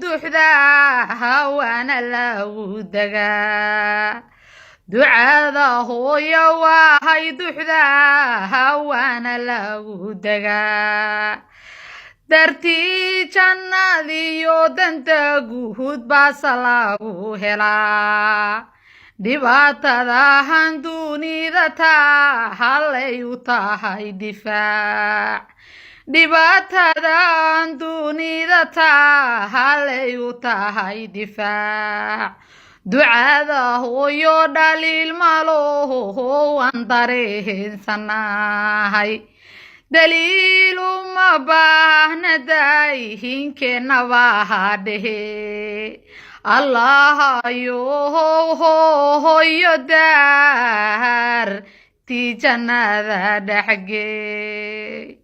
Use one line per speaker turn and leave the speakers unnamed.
duxdaa waana lagu dagaa ducada hooyo wahay duxdaa waana lagu dagaa dartii jannadiyo danta guud baase lagu helaa dhibaatada handuunida taa hallay u tahay difaac dhibaatada handuunida taa hallay u tahay difaac ducada hooyo dhaliil maloho waan dareensanahay daliil uma baahna daayihinkeenna baa dhehe allahayo hooyo daar tii jannada dhexgee